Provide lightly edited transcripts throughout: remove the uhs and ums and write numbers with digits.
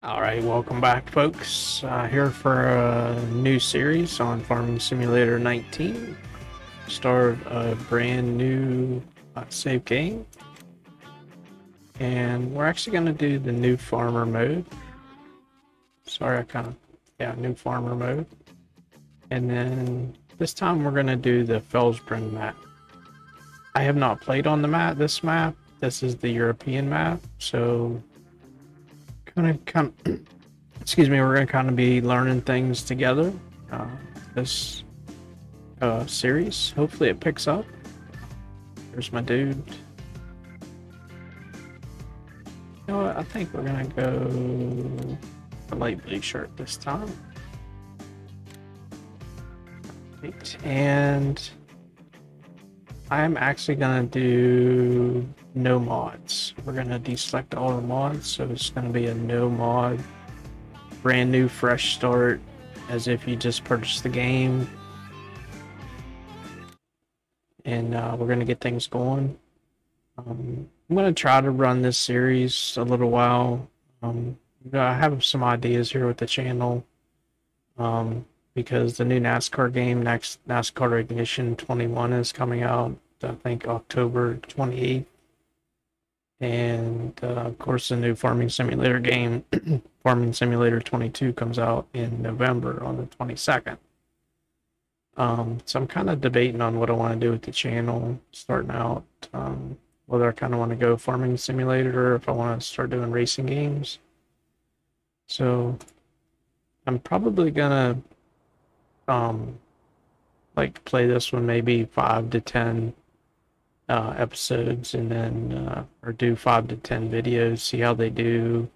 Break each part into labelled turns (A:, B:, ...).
A: Alright, welcome back, folks. Here for a new series on Farming Simulator 19. Start a brand new save game. And we're actually going to do the new farmer mode. Sorry, new farmer mode. And then this time we're going to do the Felsbrunn map. I have not played on this map. This is the European map, so excuse me, we're going to kind of be learning things together this series. Hopefully it picks up. There's my dude. You know what? I think we're going to go a light blue shirt this time. Right. And I'm actually going to do no mods. We're going to deselect all the mods, so it's going to be a no mod, brand new, fresh start, as if you just purchased the game. And we're going to get things going. I'm going to try to run this series a little while. I have some ideas here with the channel because the new NASCAR game, next NASCAR Ignition 21, is coming out, I think, October 28th. And of course, the new Farming Simulator game, Farming Simulator 22, comes out in November on the 22nd. So I'm kind of debating on what I want to do with the channel starting out. Whether I kind of want to go Farming Simulator or if I want to start doing racing games. So I'm probably gonna like play this one maybe 5 to 10 episodes, and then or do 5 to 10 videos, see how they do.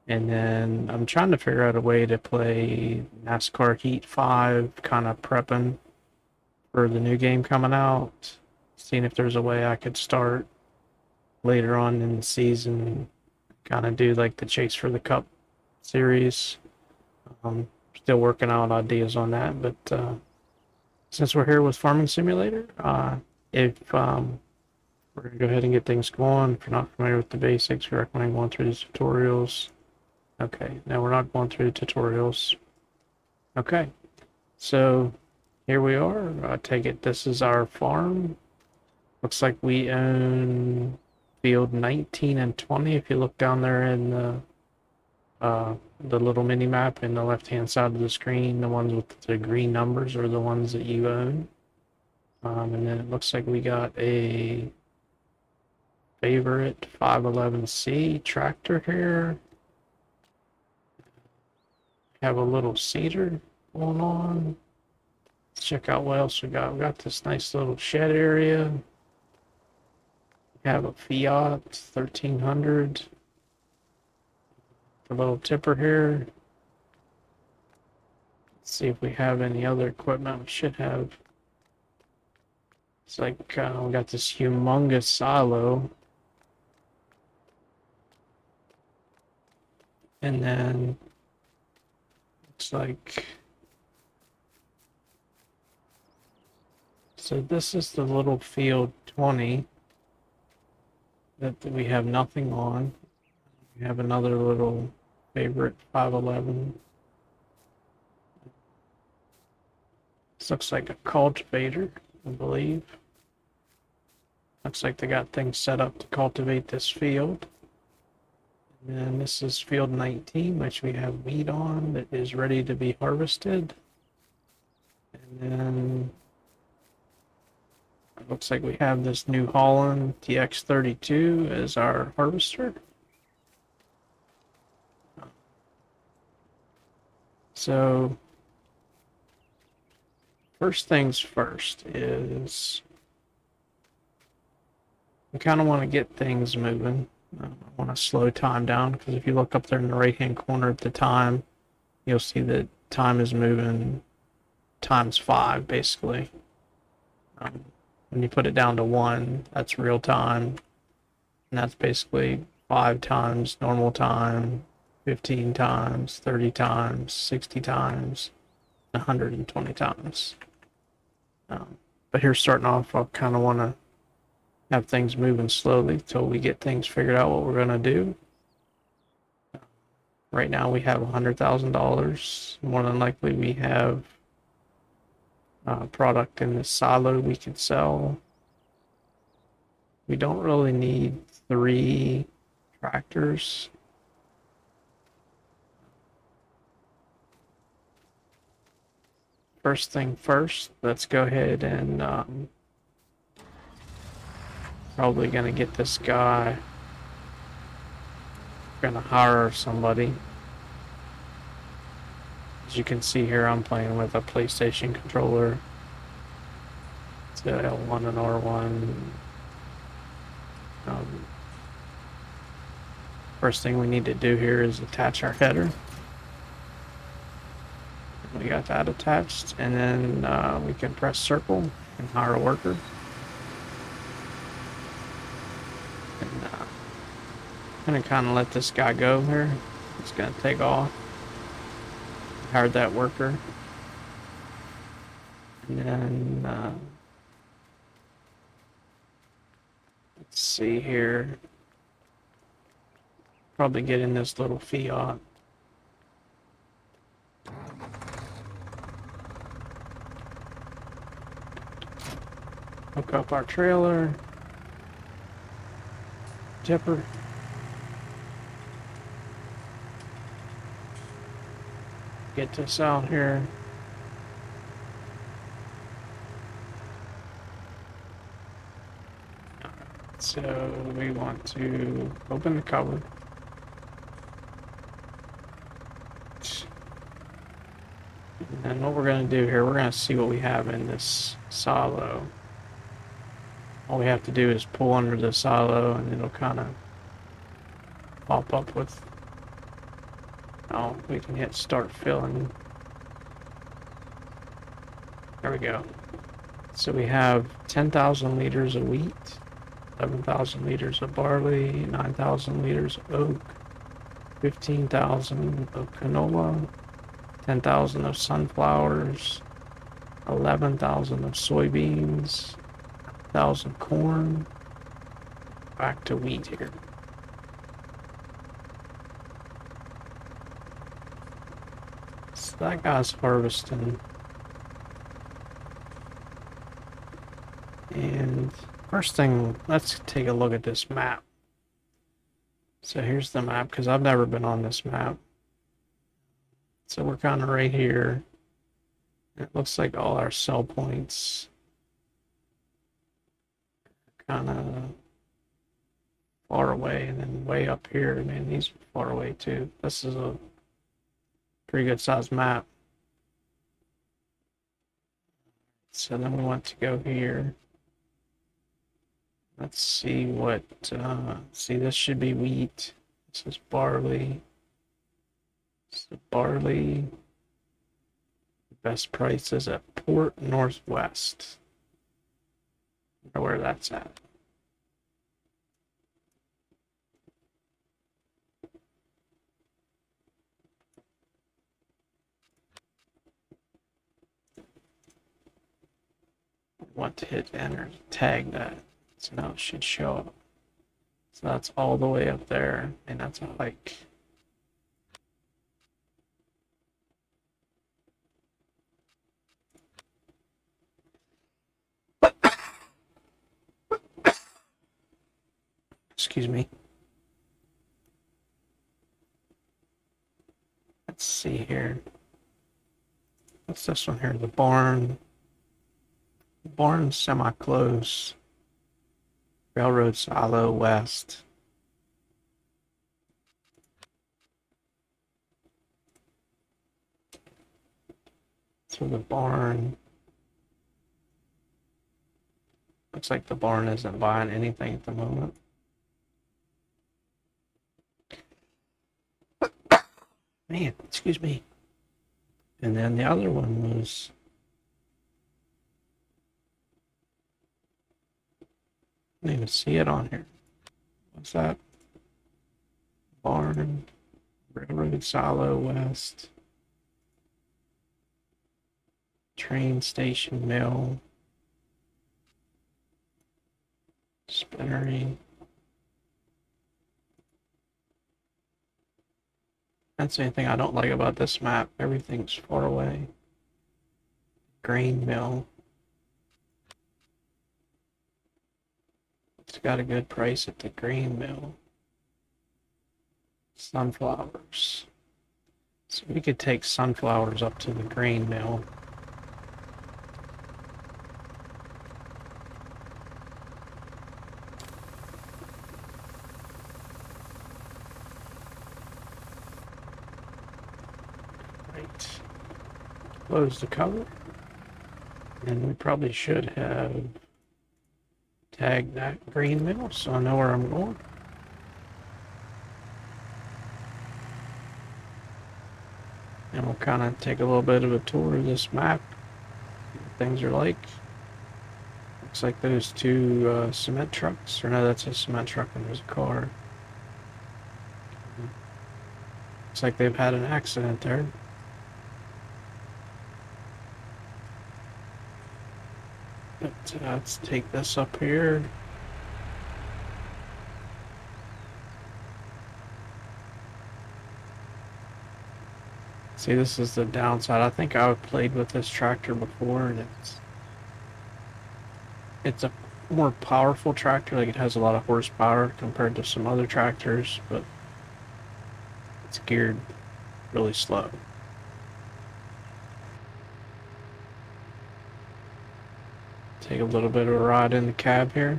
A: And then I'm trying to figure out a way to play NASCAR Heat 5, kind of prepping for the new game coming out, seeing if there's a way I could start later on in the season, kind of do like the Chase for the Cup series. Still working out ideas on that, but since we're here with Farming Simulator, if we're going to go ahead and get things going. If you're not familiar with the basics, we recommend going through these tutorials. Okay, now we're not going through the tutorials. Okay, so here we are. I take it this is our farm. Looks like we own field 19 and 20. If you look down there in the little mini map in the left-hand side of the screen, the ones with the green numbers are the ones that you own. And then it looks like we got a favorite 511C tractor here. Have a little cedar going on. Let's check out what else we got. We got this nice little shed area. We have a Fiat 1300. The little tipper here. Let's see if we have any other equipment. We should have. It's like we got this humongous silo. And then it's like, so this is the little field 20 that we have nothing on. We have another little favorite 511. This looks like a cultivator, I believe. Looks like they got things set up to cultivate this field. And this is field 19, which we have wheat on that is ready to be harvested. And then it looks like we have this New Holland TX32 as our harvester. So first things first is we kind of want to get things moving. I want to slow time down because if you look up there in the right hand corner at the time, you'll see that time is moving times 5 basically. When you put it down to 1, that's real time, and that's basically 5 times normal time, 15 times, 30 times, 60 times, 120 times. But here starting off, I kind of want to have things moving slowly till we get things figured out what we're going to do. Right now we have $100,000. More than likely we have product in the silo we can sell. We don't really need 3 tractors. First thing first, let's go ahead and probably gonna get this guy. Gonna hire somebody. As you can see here, I'm playing with a PlayStation controller. It's a L1 and R1. First thing we need to do here is attach our header. We got that attached, and then we can press circle and hire a worker. And I'm gonna kind of let this guy go here. It's gonna take off. Hired that worker, and then let's see here. Probably get in this little Fiat. Hook up our trailer. Tipper. Get this out here. So we want to open the cover. And then what we're going to do here, we're going to see what we have in this silo. All we have to do is pull under the silo and it'll kind of pop up with, oh, we can hit start filling. There we go. So we have 10,000 liters of wheat, 11,000 liters of barley, 9,000 liters of oat, 15,000 of canola, 10,000 of sunflowers, 11,000 of soybeans, 1,000 corn. Back to wheat here. So that guy's harvesting. And first thing, let's take a look at this map. So here's the map, because I've never been on this map. So we're kind of right here. It looks like all our sell points kind of far away, and then way up here, man, these are far away too. This is a pretty good sized map. So then we want to go here. Let's see what, see, this should be wheat. This is barley. This is barley. Best price is at Port Northwest. I wonder where that's at. Want to hit enter to tag that. So now it should show up. So that's all the way up there, and that's a hike. Excuse me. Let's see here. What's this one here? The barn. The barn's semi-close. Railroad silo west. So the barn. Looks like the barn isn't buying anything at the moment. Man, excuse me. And then the other one was, I didn't even see it on here. What's that? Barn, railroad silo west, train station mill, spinnery. That's the only thing I don't like about this map. Everything's far away. Grain mill. It's got a good price at the grain mill. Sunflowers. So we could take sunflowers up to the grain mill. Right. Close the cover. And we probably should have tagged that grain mill so I know where I'm going. And we'll kind of take a little bit of a tour of this map. What things are like. Looks like those two cement trucks. Or no, that's a cement truck and there's a car. Looks like they've had an accident there. But let's take this up here. See, this is the downside. I think I've played with this tractor before, and it's a more powerful tractor. Like, it has a lot of horsepower compared to some other tractors, but it's geared really slow. Take a little bit of a ride in the cab here.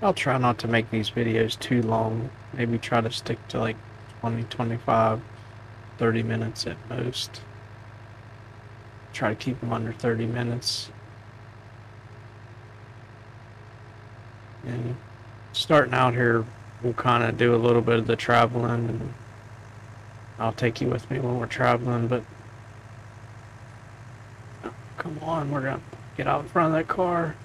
A: I'll try not to make these videos too long. Maybe try to stick to like 20, 25, 30 minutes at most. Try to keep them under 30 minutes. And starting out here, we'll kind of do a little bit of the traveling, and I'll take you with me when we're traveling, but oh, come on, we're gonna get out in front of that car.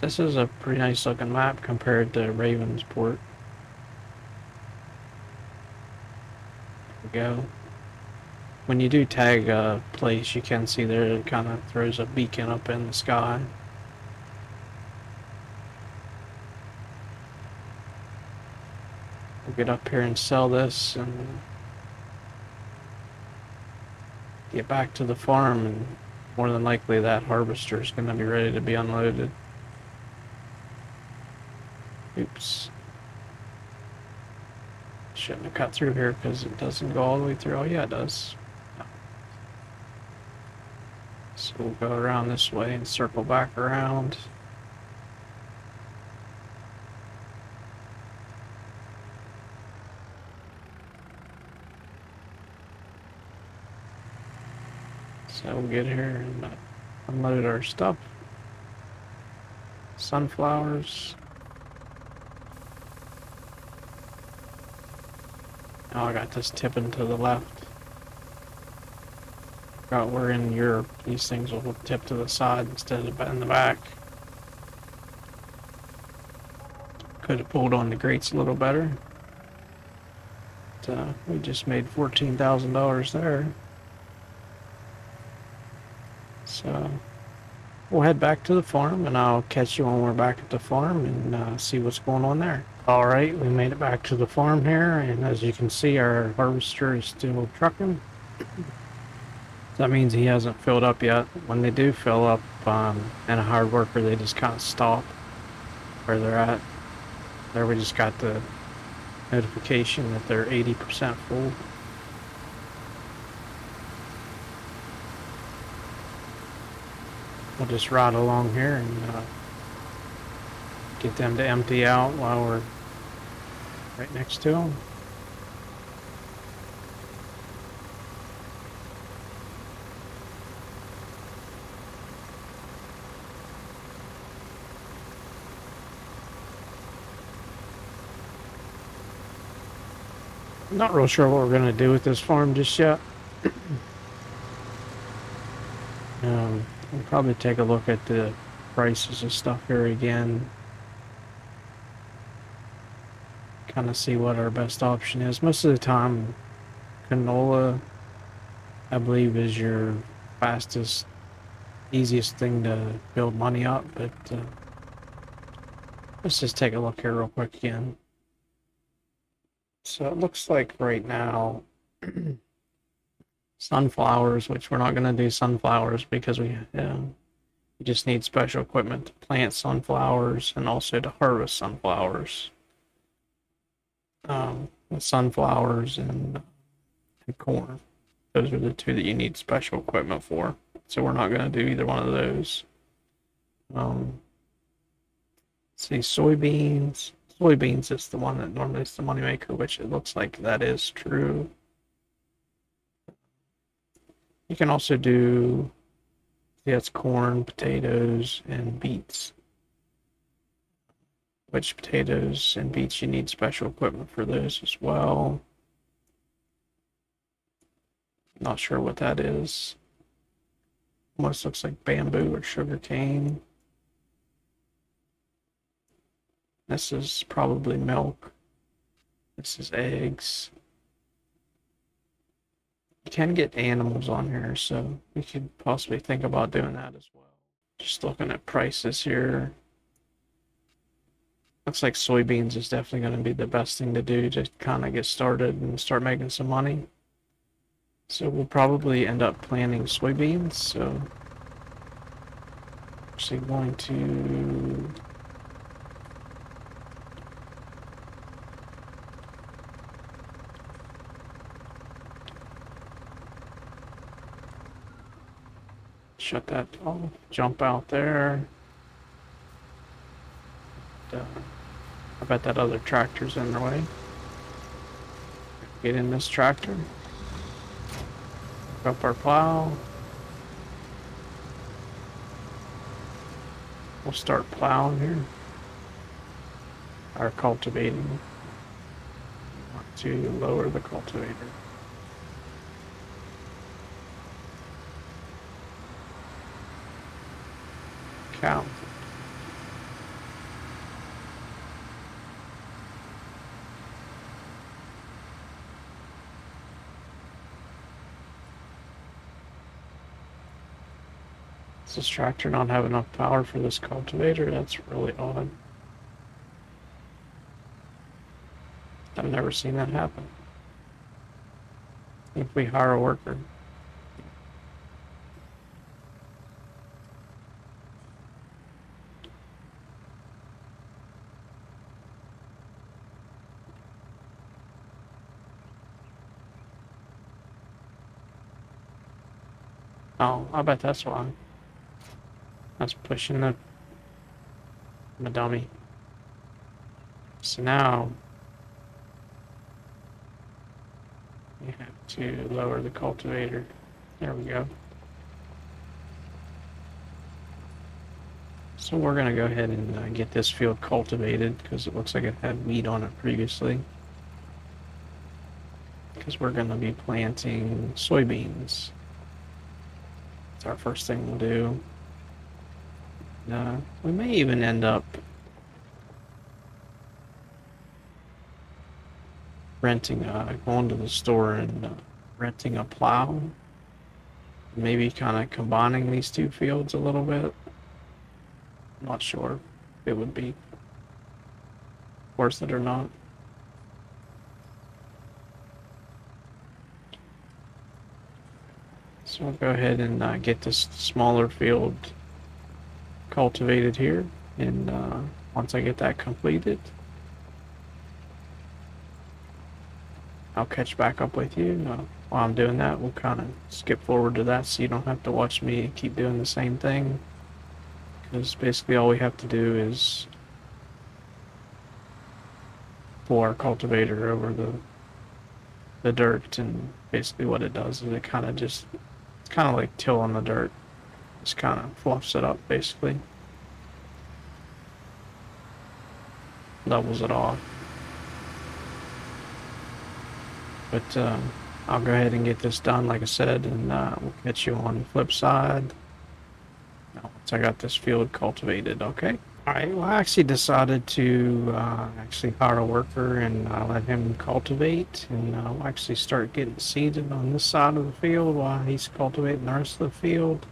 A: This is a pretty nice looking map compared to Ravensport. There we go. When you do tag a place, you can see there it kind of throws a beacon up in the sky. We'll get up here and sell this and get back to the farm, and more than likely that harvester is going to be ready to be unloaded. Oops. Shouldn't have cut through here because it doesn't go all the way through. Oh yeah, it does. So we'll go around this way and circle back around. So we'll get here and unload our stuff. Sunflowers. Oh, I got this tipping to the left. Forgot we're in Europe. These things will tip to the side instead of in the back. Could have pulled on the grates a little better. But, we just made $14,000 there. So we'll head back to the farm, and I'll catch you when we're back at the farm and see what's going on there. All right, we made it back to the farm here, and as you can see, our harvester is still trucking. That means he hasn't filled up yet. When they do fill up, and a hard worker, they just kind of stop where they're at. There we just got the notification that they're 80% full. We'll just ride along here and get them to empty out while we're right next to them. I'm not real sure what we're going to do with this farm just yet. We'll probably take a look at the prices of stuff here again. kind of see what our best option is. Most of the time, canola, I believe, is your fastest, easiest thing to build money up, but let's just take a look here real quick again. So it looks like right now, sunflowers, which we're not going to do sunflowers because we just need special equipment to plant sunflowers and also to harvest sunflowers. Sunflowers and corn. Those are the two that you need special equipment for. So we're not going to do either one of those. See, soybeans. Soybeans is the one that normally is the moneymaker, which it looks like that is true. You can also do, yeah, it's corn, potatoes, and beets. Which potatoes and beets you need special equipment for those as well. Not sure what that is. Almost looks like bamboo or sugar cane. This is probably milk. This is eggs. You can get animals on here, so we could possibly think about doing that as well. Just looking at prices here. Looks like soybeans is definitely going to be the best thing to do to kind of get started and start making some money. So we'll probably end up planting soybeans. So actually going to shut that off, jump out there. I bet that other tractor's in the way. Get in this tractor. Pick up our plow. We'll start plowing here. Or cultivating. Want to lower the cultivator. Cow. Does this tractor not have enough power for this cultivator? That's really odd. I've never seen that happen. If we hire a worker. Oh, I bet that's why. That's pushing the dummy. So now you have to lower the cultivator. There we go. So we're going to go ahead and get this field cultivated because it looks like it had weed on it previously. Because we're going to be planting soybeans. That's our first thing we'll do. We may even end up renting, going to the store and renting a plow. Maybe kind of combining these two fields a little bit. I'm not sure if it would be worth it or not. So I'll go ahead and get this smaller field cultivated here, and once I get that completed, I'll catch back up with you. While I'm doing that, we'll kind of skip forward to that so you don't have to watch me keep doing the same thing, because basically all we have to do is pull our cultivator over the dirt, and basically what it does is it kind of just, it's kind of like tilling the dirt. Just kind of fluffs it up, basically. Levels it off. But I'll go ahead and get this done, like I said, and we'll catch you on the flip side. Now, once I got this field cultivated, okay? Alright, well, I actually decided to actually hire a worker and let him cultivate, and I'll actually start getting seeded on this side of the field while he's cultivating the rest of the field.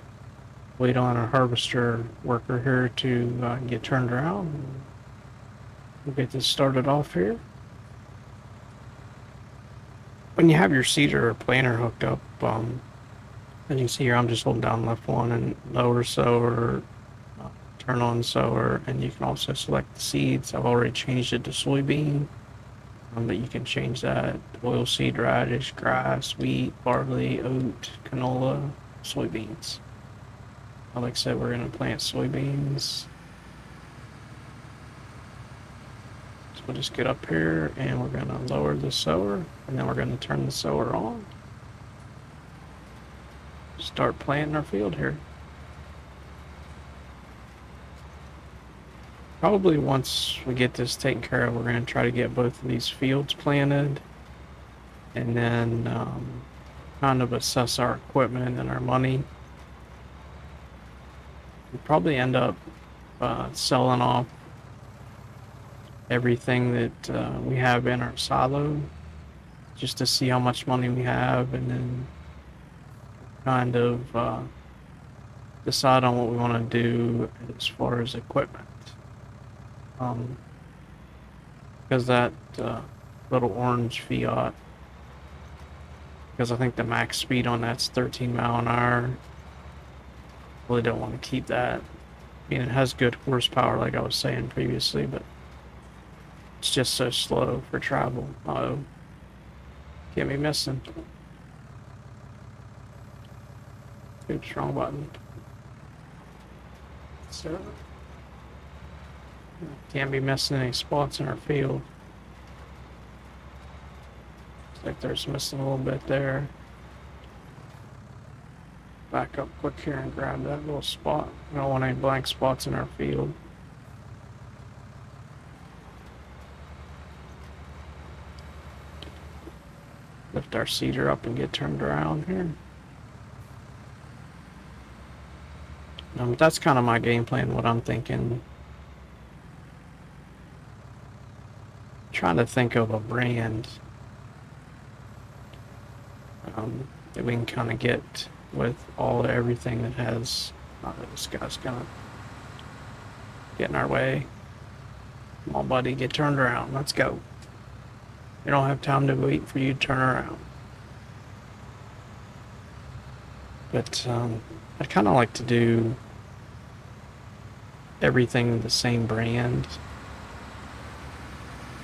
A: Wait on our harvester worker here to get turned around. We'll get this started off here. When you have your seeder or planter hooked up, as you see here, I'm just holding down left one and lower sower, turn on sower, and you can also select the seeds. I've already changed it to soybean, but you can change that: oilseed, radish, grass, wheat, barley, oat, canola, soybeans. Like I said, we're going to plant soybeans. So we'll just get up here and we're going to lower the sower, and then we're going to turn the sower on. Start planting our field here. Probably once we get this taken care of, we're going to try to get both of these fields planted, and then kind of assess our equipment and our money. We'll probably end up selling off everything that we have in our silo just to see how much money we have, and then kind of decide on what we want to do as far as equipment. Because that little orange Fiat, because I think the max speed on that's 13 mile an hour. Really don't want to keep that. I mean, it has good horsepower, like I was saying previously, but it's just so slow for travel. Uh-oh. Get me missing. Oops, wrong button. So, can't be missing any spots in our field. Looks like there's missing a little bit there. Back up quick here and grab that little spot. We don't want any blank spots in our field. Lift our seeder up and get turned around here. That's kind of my game plan, what I'm thinking. Trying to think of a brand that we can kind of get with everything that has. This guy's gonna get in our way. Come on, buddy, get turned around. Let's go. We don't have time to wait for you to turn around. But I'd kind of like to do everything the same brand.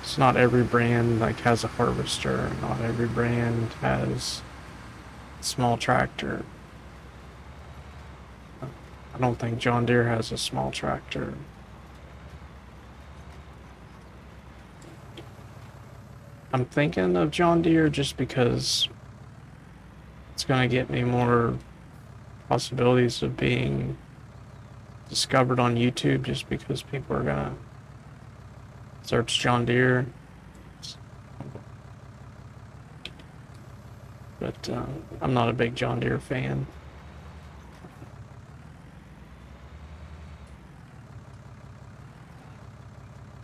A: It's not every brand like has a harvester. Not every brand has a small tractor. I don't think John Deere has a small tractor. I'm thinking of John Deere just because it's going to get me more possibilities of being discovered on YouTube, just because people are going to search John Deere. But I'm not a big John Deere fan.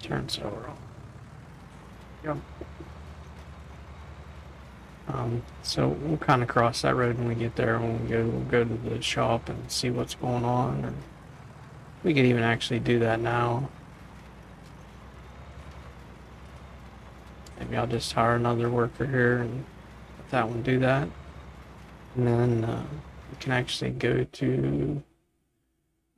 A: Turn solar on. Yep. So we'll kind of cross that road when we get there. When we'll go to the shop and see what's going on. Or we could even actually do that now. Maybe I'll just hire another worker here and let that one do that. And then we can actually go to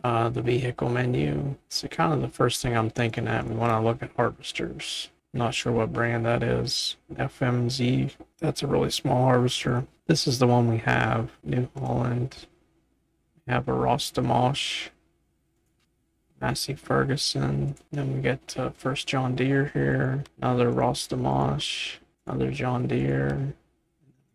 A: the vehicle menu. So kind of the first thing I'm thinking at, we want to look at harvesters. I'm not sure what brand that is. FMZ. That's a really small harvester. This is the one we have. New Holland. We have a Rostamash. Massey Ferguson. Then we get first John Deere here. Another Rostamash. Another John Deere.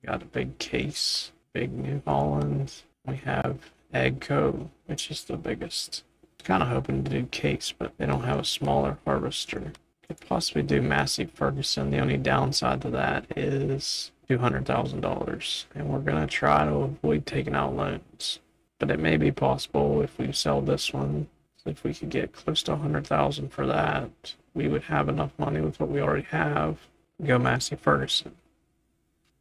A: We got a big case. Big New Holland. We have AGCO, which is the biggest. Kind of hoping to do case, but they don't have a smaller harvester. Could possibly do Massey Ferguson. The only downside to that is $200,000, and we're gonna try to avoid taking out loans. But it may be possible if we sell this one. So if we could get close to 100,000 for that, we would have enough money with what we already have to go Massey Ferguson.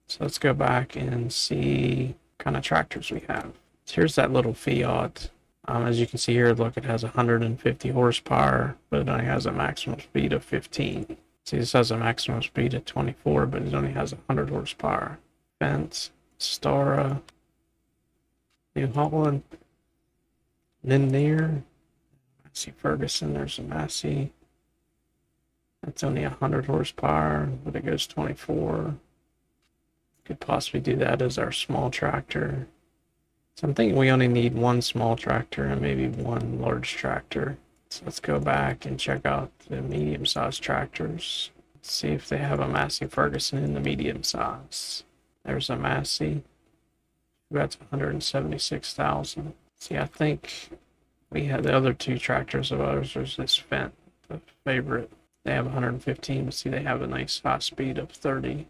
A: So let's go back and see what kind of tractors we have. So here's that little Fiat. As you can see here, look, it has 150 horsepower, but it only has a maximum speed of 15. See, this has a maximum speed of 24, but it only has 100 horsepower. Fence, Stara, New Holland, Lindner, Massey Ferguson. There's a Massey. That's only 100 horsepower, but it goes 24. Could possibly do that as our small tractor. So I'm thinking we only need one small tractor and maybe one large tractor. So let's go back and check out the medium-sized tractors. Let's see if they have a Massey Ferguson in the medium size. There's a Massey. That's 176,000. See, I think we had the other two tractors of ours. There's this Fendt, the favorite. They have 115, but see, they have a nice high speed of 30,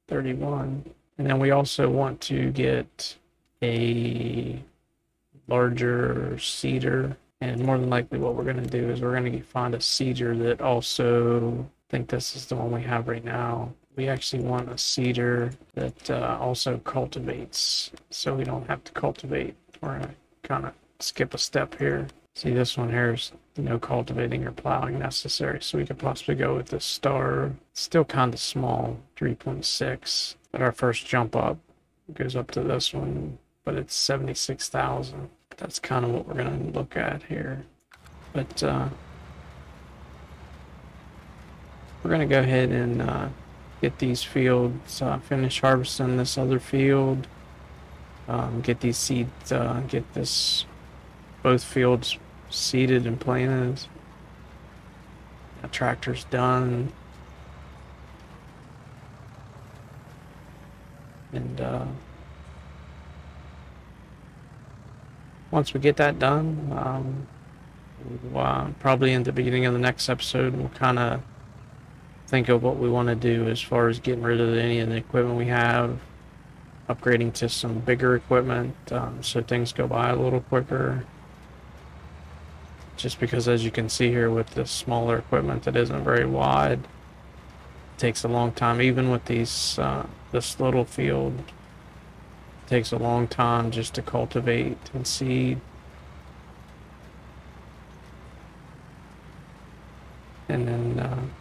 A: 31. And then we also want to get a larger seeder, and more than likely what we're going to do is we're going to find a seeder that also, I think this is the one we have right now. We actually want a seeder that also cultivates, so we don't have to cultivate. We're going to kind of skip a step here. See, this one here is no cultivating or plowing necessary, so we could possibly go with this Star. It's still kind of small, 3.6, but our first jump up goes up to this one, but it's 76,000. That's kind of what we're going to look at here. But we're going to go ahead and get these fields, finish harvesting this other field, get these seeds, get both fields seeded and planted. The tractor's done. And once we get that done, probably in the beginning of the next episode, we'll kind of think of what we want to do as far as getting rid of any of the equipment we have, upgrading to some bigger equipment, so things go by a little quicker. Just because, as you can see here, with this smaller equipment that isn't very wide, it takes a long time. Even with these, this little field, it takes a long time just to cultivate and seed. And then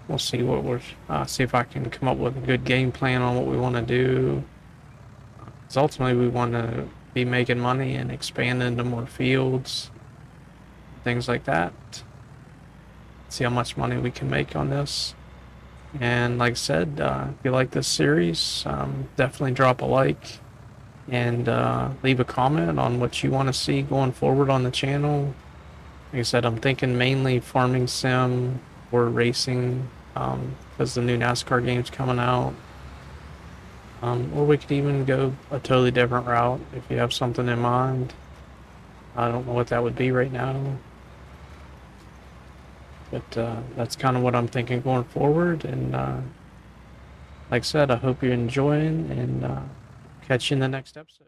A: we'll see what see if I can come up with a good game plan on what we want to do. Because ultimately we want to be making money and expand into more fields, things like that. See how much money we can make on this. And like I said, if you like this series, definitely drop a like and leave a comment on what you want to see going forward on the channel. Like I said, I'm thinking mainly farming sim or racing, because the new NASCAR game's coming out. Or we could even go a totally different route if you have something in mind. I don't know what that would be right now. But that's kind of what I'm thinking going forward. And like I said, I hope you're enjoying, and catch you in the next episode.